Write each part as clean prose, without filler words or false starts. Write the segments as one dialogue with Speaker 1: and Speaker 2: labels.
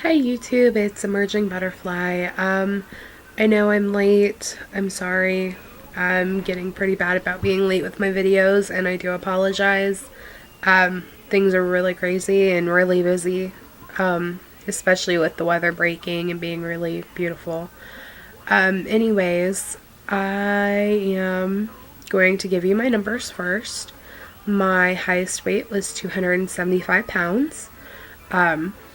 Speaker 1: Hi YouTube, it's Emerging Butterfly. I know I'm late. I'm sorry. I'm getting pretty bad about being late with my videos, and I do apologize. Things are really crazy and really busy, especially with the weather breaking and being really beautiful. Anyways, I am going to give you my numbers first. My highest weight was 275 pounds.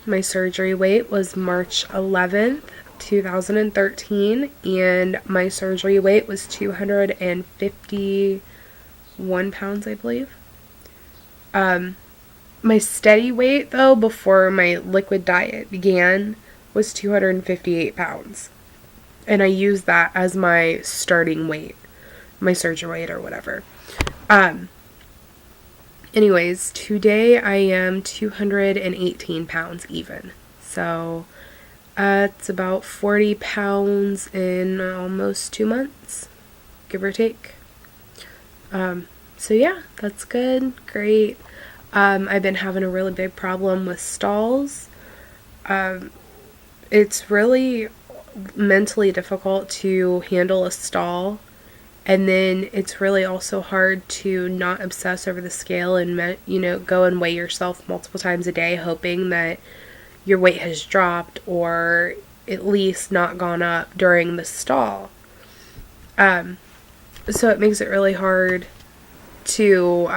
Speaker 1: My surgery weight was March 11th, 2013, and my surgery weight was 251 pounds, I believe. My steady weight, though, before my liquid diet began, was 258 pounds. And I used that as my starting weight, my surgery weight or whatever. Anyways, today I am 218 pounds even. So it's about 40 pounds in almost 2 months, give or take. So yeah, that's good. Great. I've been having a really big problem with stalls. It's really mentally difficult to handle a stall, and then it's really also hard to not obsess over the scale and go and weigh yourself multiple times a day hoping that your weight has dropped or at least not gone up during the stall. So it makes it really hard to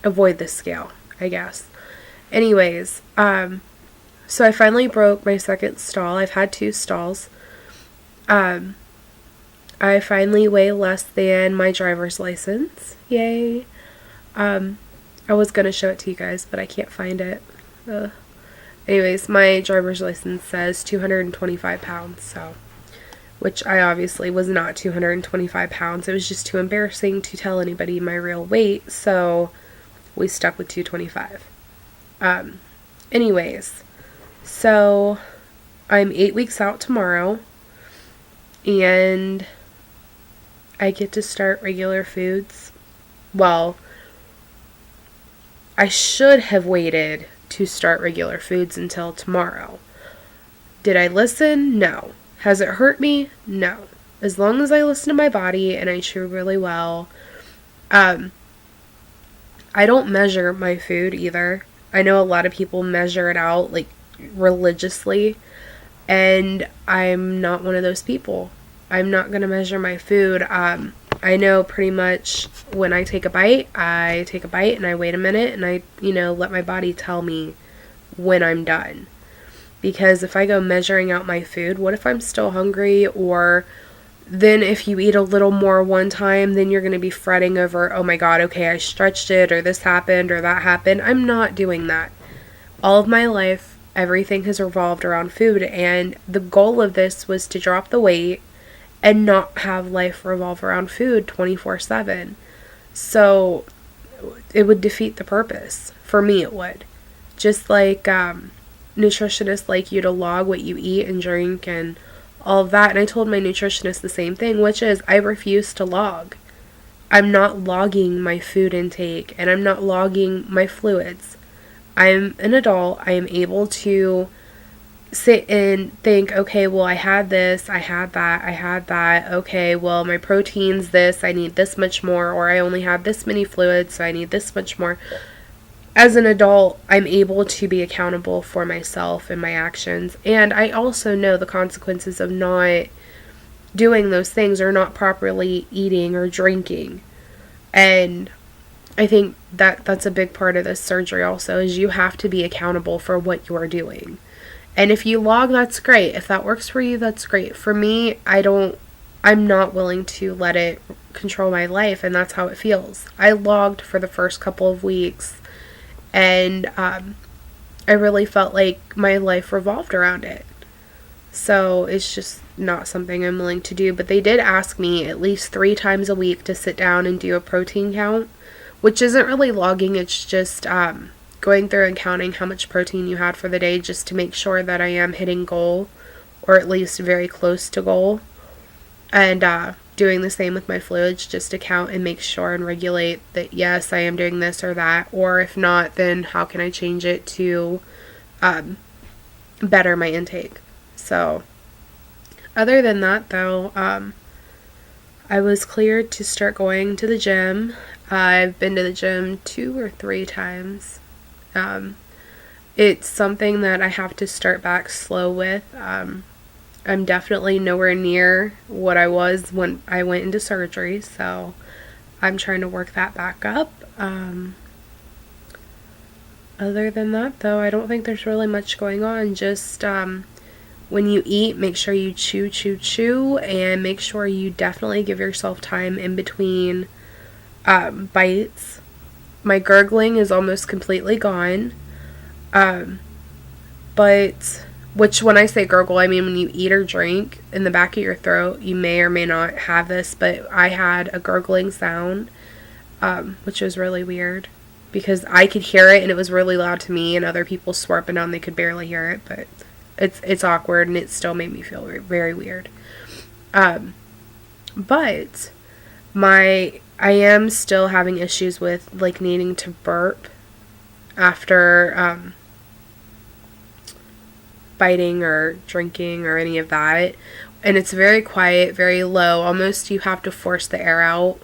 Speaker 1: avoid the scale, I guess. Anyways, so I finally broke my second stall. I've had 2 stalls. I finally weigh less than my driver's license. Yay. I was going to show it to you guys, but I can't find it. Anyways, my driver's license says 225 pounds, so, which I obviously was not 225 pounds. It was just too embarrassing to tell anybody my real weight, so we stuck with 225. Anyways, so I'm 8 weeks out tomorrow, and I get to start regular foods. Well, I should have waited to start regular foods until tomorrow. Did I listen? No. Has it hurt me? No. As long as I listen to my body and I chew really well. I don't measure my food either. I know a lot of people measure it out like religiously, and I'm not one of those people. I'm not going to measure my food. I know pretty much when I take a bite and I wait a minute and I, let my body tell me when I'm done. Because if I go measuring out my food, what if I'm still hungry? Or then if you eat a little more one time, then you're going to be fretting over, oh my God, okay, I stretched it, or this happened, or that happened. I'm not doing that. All of my life, everything has revolved around food, and the goal of this was to drop the weight and not have life revolve around food 24/7. So it would defeat the purpose. For me, it would. Just like nutritionists like you to log what you eat and drink and all of that. And I told my nutritionist the same thing, which is I refuse to log. I'm not logging my food intake, and I'm not logging my fluids. I'm an adult. I am able to sit and think, okay, well, I had this, I had that. Okay, well, my protein's this, I need this much more, or I only have this many fluids, so I need this much more. As an adult, I'm able to be accountable for myself and my actions, and I also know the consequences of not doing those things or not properly eating or drinking. And I think that that's a big part of this surgery also, is you have to be accountable for what you are doing. And if you log, that's great. If that works for you, that's great. For me, I'm not willing to let it control my life, and that's how it feels. I logged for the first couple of weeks, and I really felt like my life revolved around it. So it's just not something I'm willing to do. But they did ask me at least 3 times a week to sit down and do a protein count, which isn't really logging. It's just going through and counting how much protein you had for the day, just to make sure that I am hitting goal, or at least very close to goal. And doing the same with my fluids, just to count and make sure and regulate that, yes, I am doing this or that. Or if not, then how can I change it to better my intake. So other than that, though, I was cleared to start going to the gym. I've been to the gym 2 or 3 times. It's something that I have to start back slow with. I'm definitely nowhere near what I was when I went into surgery, so I'm trying to work that back up. Other than that, though, I don't think there's really much going on. Just when you eat, make sure you chew, and make sure you definitely give yourself time in between bites. My gurgling is almost completely gone. But, which when I say gurgle, I mean when you eat or drink in the back of your throat, you may or may not have this, but I had a gurgling sound, which was really weird because I could hear it and it was really loud to me, and other people swore up and down they could barely hear it, but it's awkward and it still made me feel very weird. But I am still having issues with like needing to burp after biting or drinking or any of that. And it's very quiet, very low. Almost you have to force the air out,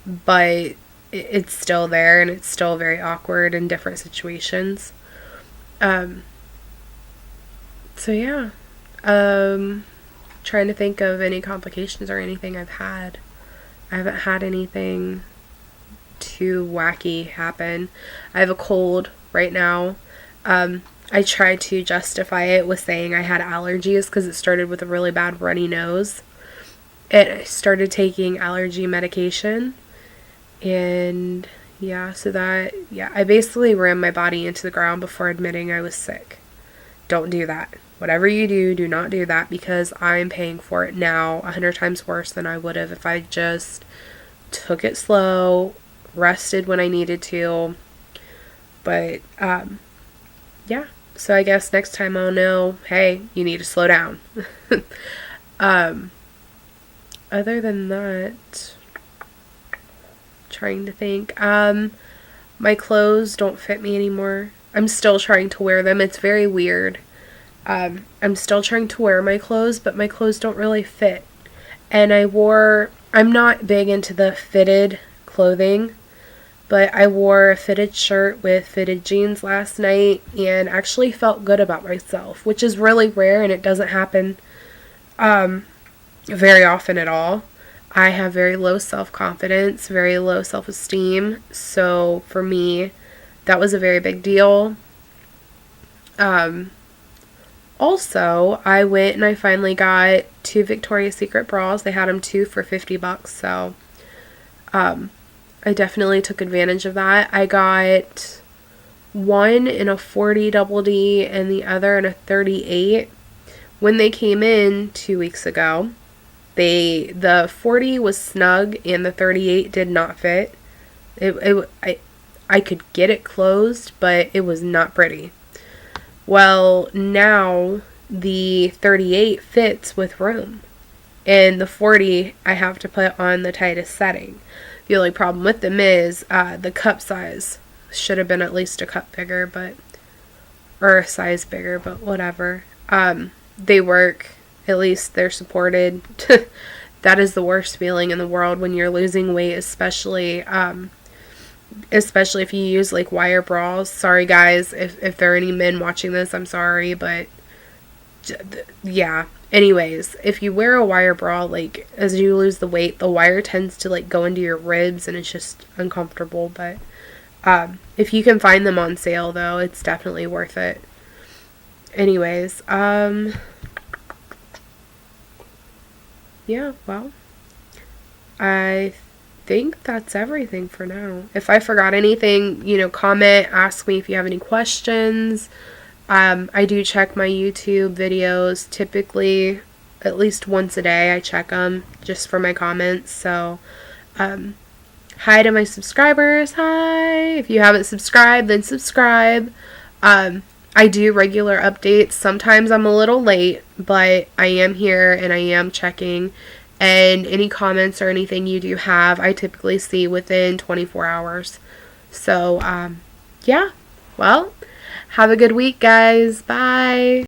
Speaker 1: but it's still there and it's still very awkward in different situations. So yeah. Trying to think of any complications or anything I've had. I haven't had anything too wacky happen. I have a cold right now. I tried to justify it with saying I had allergies because it started with a really bad runny nose. I started taking allergy medication, and I basically ran my body into the ground before admitting I was sick. Don't do that. Whatever you do, do not do that, because I'm paying for it now 100 times worse than I would have if I just took it slow, rested when I needed to. But, yeah. So I guess next time I'll know, hey, you need to slow down. Other than that, trying to think. My clothes don't fit me anymore. I'm still trying to wear them. It's very weird. I'm still trying to wear my clothes, but my clothes don't really fit. And I'm not big into the fitted clothing, but I wore a fitted shirt with fitted jeans last night and actually felt good about myself, which is really rare and it doesn't happen very often at all. I have very low self-confidence, very low self-esteem, so for me, that was a very big deal. Also, I went and I finally got 2 Victoria's Secret bras. They had them 2 for $50, so I definitely took advantage of that. I got one in a 40 double D and the other in a 38. When they came in 2 weeks ago, the 40 was snug and the 38 did not fit. I could get it closed, but it was not pretty. Well, now the 38 fits with room, and the 40 I have to put on the tightest setting. The only problem with them is the cup size should have been at least a cup bigger, or a size bigger, but whatever. They work. At least they're supported. That is the worst feeling in the world when you're losing weight, especially if you use like wire bras. Sorry guys, if there are any men watching this, I'm sorry, but yeah. Anyways, if you wear a wire bra, like as you lose the weight, the wire tends to like go into your ribs and it's just uncomfortable. But if you can find them on sale though, it's definitely worth it. Anyways, yeah, well, I think that's everything for now. If I forgot anything, comment, ask me if you have any questions. I do check my YouTube videos typically at least once a day. I check them just for my comments. So, hi to my subscribers. Hi. If you haven't subscribed, then subscribe. I do regular updates. Sometimes I'm a little late, but I am here and I am checking. And any comments or anything you do have, I typically see within 24 hours. So, yeah. Well, have a good week, guys. Bye.